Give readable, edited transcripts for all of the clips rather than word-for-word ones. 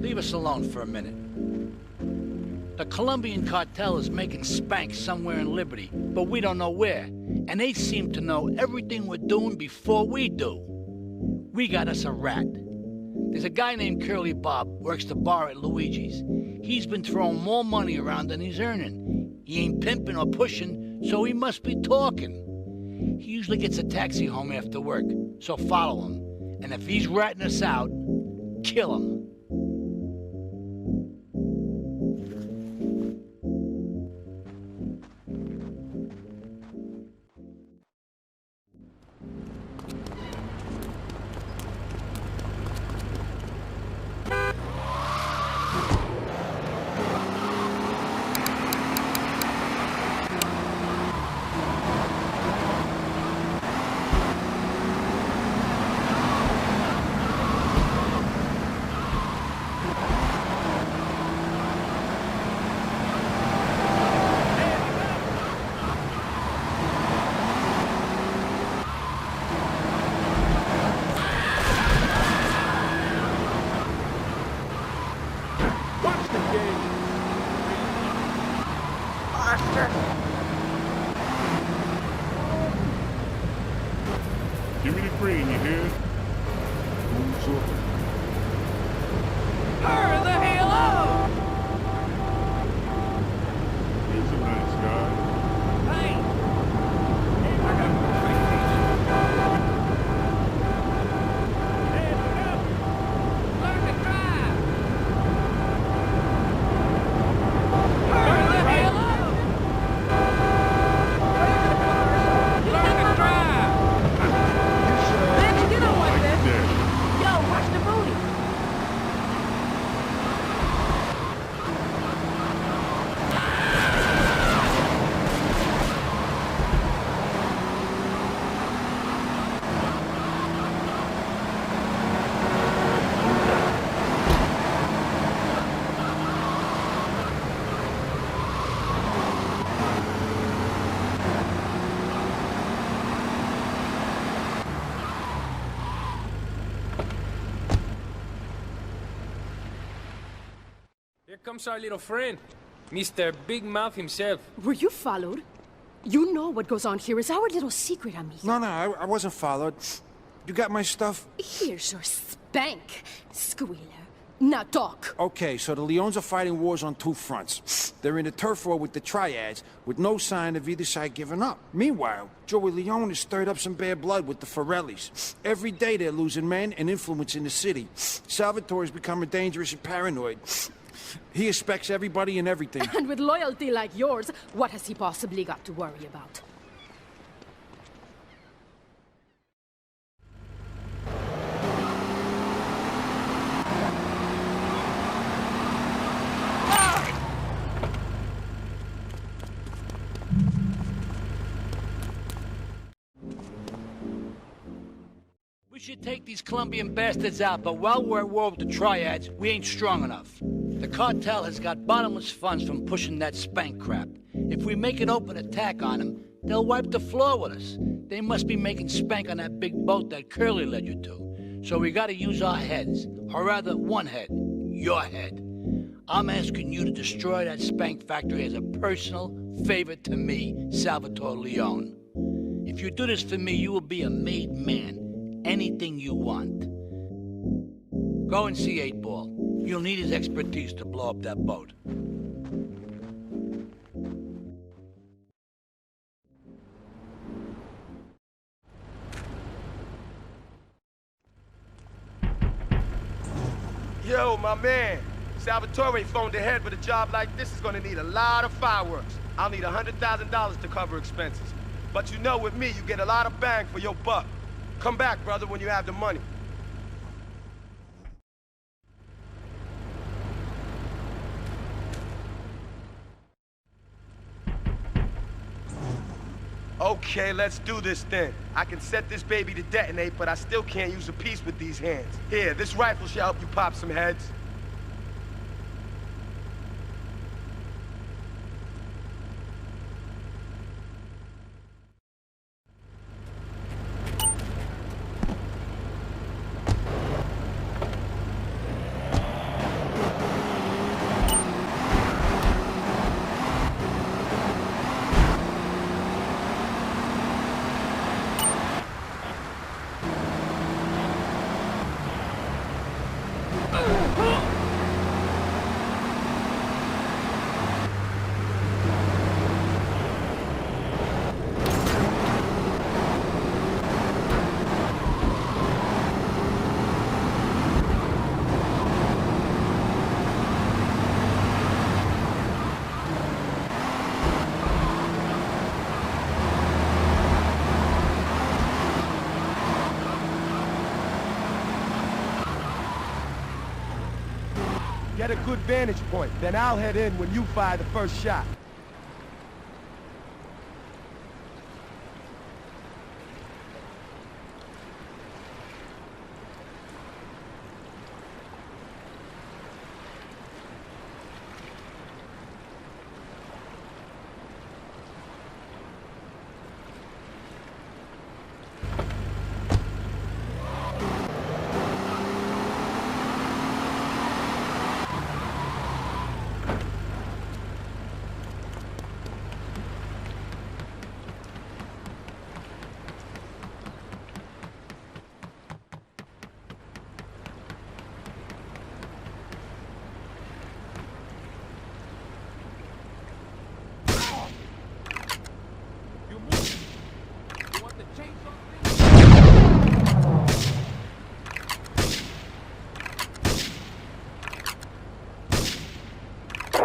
Leave us alone for a minute. The Colombian cartel is making spank somewhere in Liberty, but we don't know where. And they seem to know everything we're doing before we do. We got us a rat. There's a guy named Curly Bob, works the bar at Luigi's. He's been throwing more money around than he's earning. He ain't pimping or pushing, so he must be talking. He usually gets a taxi home after work, so follow him. And if he's ratting us out, kill him. Give me the green, you hear? Hurry the hell up! He's a nice guy. Hey! I got learn to drive! Hurry the hell up! Learn to drive! Man, you don't want this! Yo, watch the booty! Here comes our little friend, Mr. Big Mouth himself. Were you followed? You know what goes on here is our little secret, amigo. No, I wasn't followed. You got my stuff? Here's your spank, squealer. Now talk. Okay, so the Leons are fighting wars on two fronts. They're in a turf war with the Triads, with no sign of either side giving up. Meanwhile, Joey Leone has stirred up some bad blood with the Forellis. Every day they're losing men and influence in the city. Salvatore's becoming dangerous and paranoid. He expects everybody and everything. And with loyalty like yours, what has he possibly got to worry about? We should take these Colombian bastards out, but while we're at war with the Triads, we ain't strong enough. The cartel has got bottomless funds from pushing that spank crap. If we make an open attack on them, they'll wipe the floor with us. They must be making spank on that big boat that Curly led you to. So we gotta use our heads, or rather one head, your head. I'm asking you to destroy that spank factory as a personal favor to me, Salvatore Leone. If you do this for me, you will be a made man. Anything you want. Go and see 8-Ball. You'll need his expertise to blow up that boat. Yo, my man. Salvatore phoned ahead, but a job like this is gonna need a lot of fireworks. I'll need $100,000 to cover expenses. But you know with me, you get a lot of bang for your buck. Come back, brother, when you have the money. Okay, let's do this then. I can set this baby to detonate, but I still can't use a piece with these hands. Here, this rifle should help you pop some heads. Get a good vantage point, then I'll head in when you fire the first shot.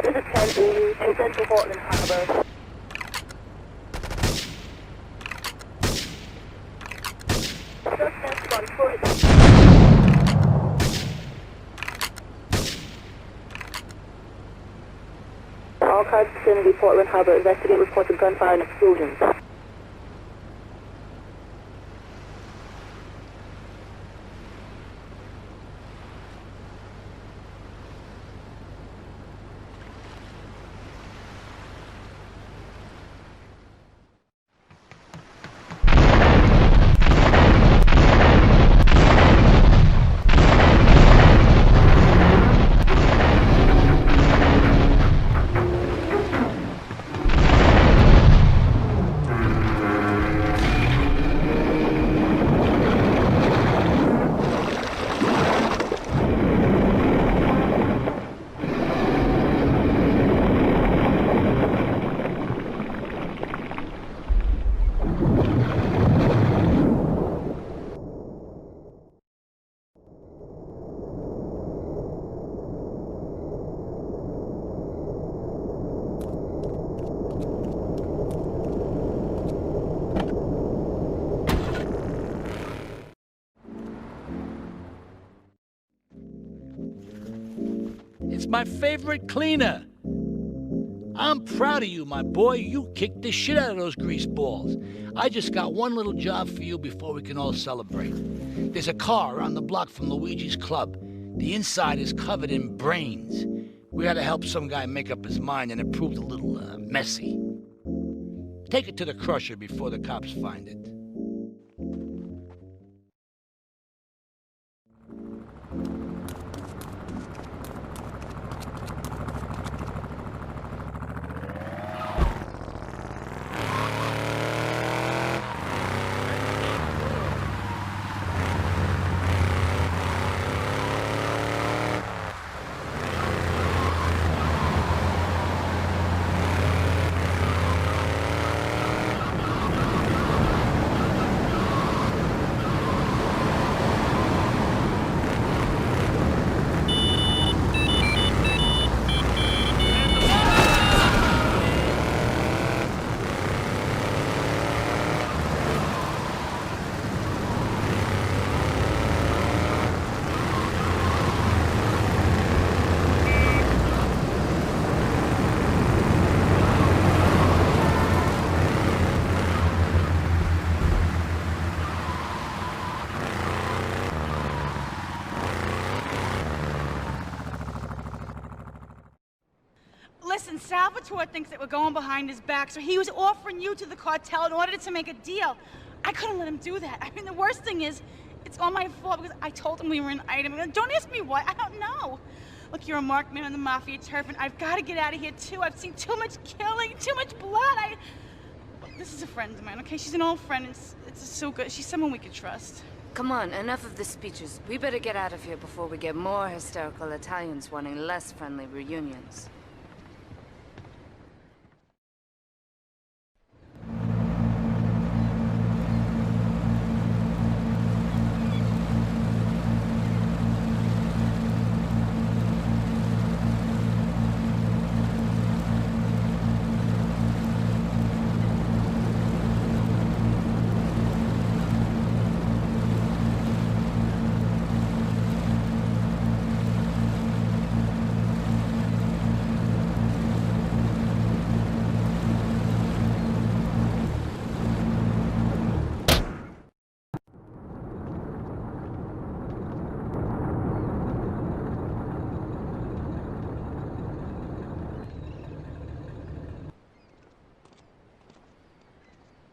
This is 10 to Central Portland Harbor. Suspect on foot. All cars vicinity Portland Harbor. Investigate reports of gunfire and explosions. It's my favorite cleaner. I'm proud of you, my boy. You kicked the shit out of those grease balls. I just got one little job for you before we can all celebrate. There's a car around the block from Luigi's club. The inside is covered in brains. We had to help some guy make up his mind, and it proved a little messy. Take it to the crusher before the cops find it. Listen, Salvatore thinks that we're going behind his back, so he was offering you to the cartel in order to make a deal. I couldn't let him do that. I mean, the worst thing is, it's all my fault because I told him we were an item. Don't ask me why, I don't know. Look, you're a marked man on the Mafia turf, and I've got to get out of here, too. I've seen too much killing, too much blood. This is a friend of mine, okay? She's an old friend. It's so good. She's someone we could trust. Come on, enough of the speeches. We better get out of here before we get more hysterical Italians wanting less friendly reunions.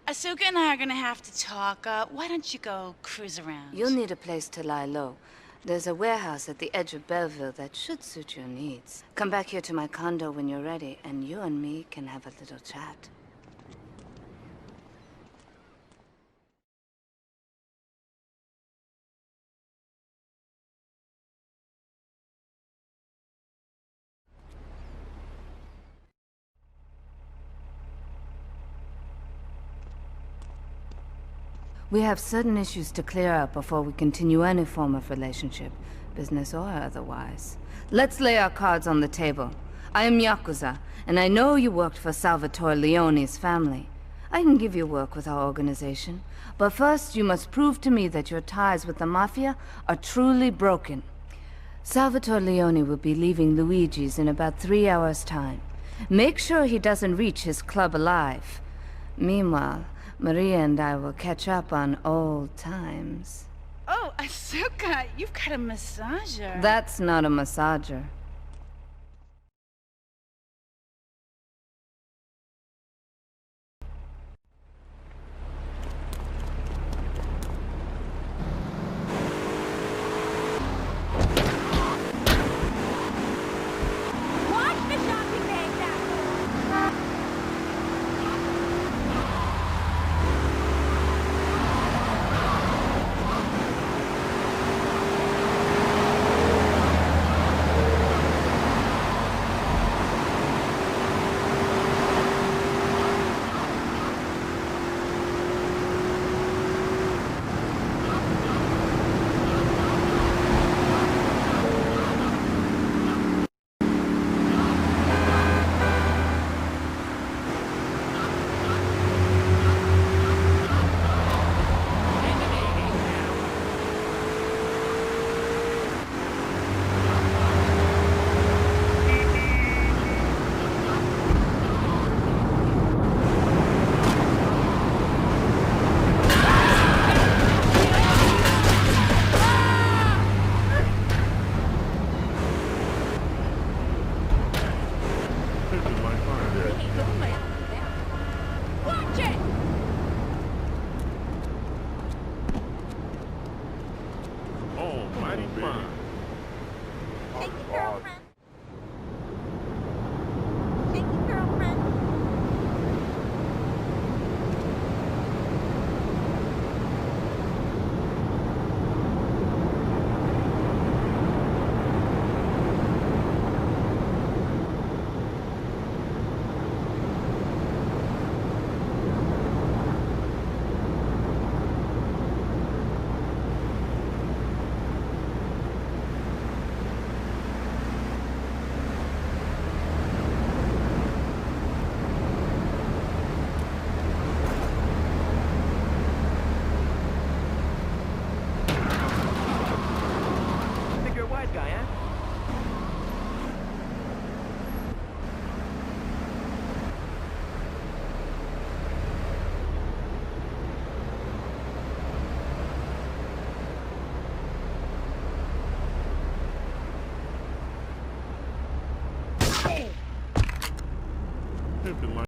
Asuka and I are gonna have to talk. Why don't you go cruise around? You'll need a place to lie low. There's a warehouse at the edge of Belleville that should suit your needs. Come back here to my condo when you're ready, and you and me can have a little chat. We have certain issues to clear up before we continue any form of relationship, business or otherwise. Let's lay our cards on the table. I am Yakuza, and I know you worked for Salvatore Leone's family. I can give you work with our organization, but first you must prove to me that your ties with the Mafia are truly broken. Salvatore Leone will be leaving Luigi's in about 3 hours' time. Make sure he doesn't reach his club alive. Meanwhile, Maria and I will catch up on old times. Oh, Asuka, you've got a massager. That's not a massager.